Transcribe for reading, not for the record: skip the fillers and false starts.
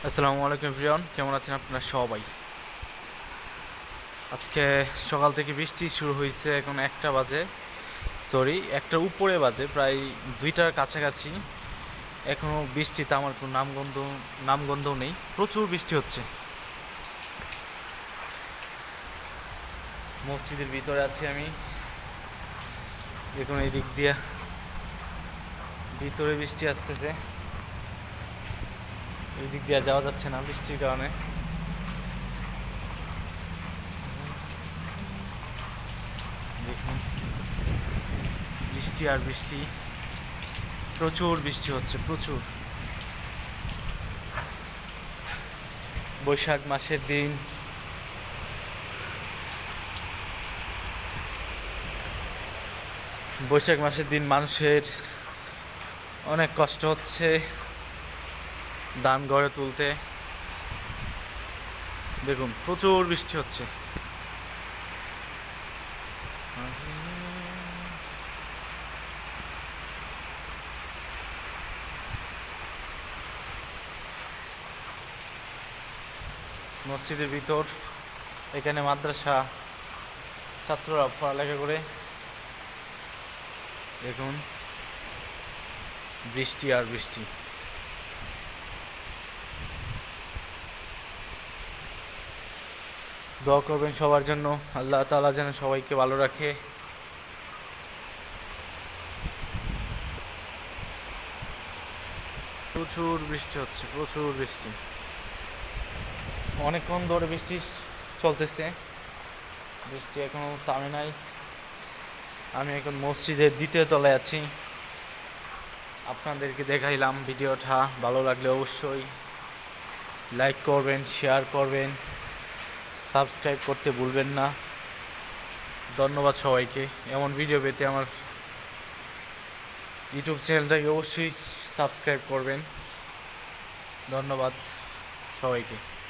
আসসালামু আলাইকুম এভরিওয়ান, কেমন আছেন আপনারা সবাই? আজকে সকাল থেকে বৃষ্টি শুরু হয়েছে। এখন একটা বাজে, সরি একটার উপরে বাজে, প্রায় দুইটার কাছাকাছি। এখনও বৃষ্টি থামার কোনো নামগন্ধও নেই। প্রচুর বৃষ্টি হচ্ছে। মসজিদের ভিতরে আছি আমি। দেখুন এই দিক দিয়ে ভিতরে বৃষ্টি আসতেছে, এই দিক দিয়ে যাওয়া যাচ্ছে না বৃষ্টির কারণে। দেখুন বৃষ্টি আর বৃষ্টি, প্রচুর বৃষ্টি হচ্ছে, প্রচুর। বৈশাখ মাসের দিন, বৈশাখ মাসের দিন মানুষের অনেক কষ্ট হচ্ছে ধান ঘরে তুলতে। দেখুন প্রচুর বৃষ্টি হচ্ছে। মসজিদের ভিতর, এখানে মাদ্রাসা ছাত্ররা পড়ালেখা করে। দেখুন বৃষ্টি আর বৃষ্টি। দোয়া করবেন সবার জন্য, আল্লাহ তাআলা যেন সবাইকে ভালো রাখে। প্রচুর বৃষ্টি হচ্ছে, প্রচুর বৃষ্টি। অনেকক্ষণ ধরে বৃষ্টি চলতেছে, বৃষ্টি এখনো থামে নাই। আমি এখন মসজিদের দ্বিতীয় তলায় আছি। আপনাদেরকে দেখাইলাম ভিডিওটা। ভালো লাগলে অবশ্যই লাইক করবেন, শেয়ার করবেন, সাবস্ক্রাইব করতে ভুলবেন না। ধন্যবাদ সবাইকে। এমন ভিডিও পেতে আমার ইউটিউব চ্যানেলটাকে অবশ্যই সাবস্ক্রাইব করবেন। ধন্যবাদ সবাইকে।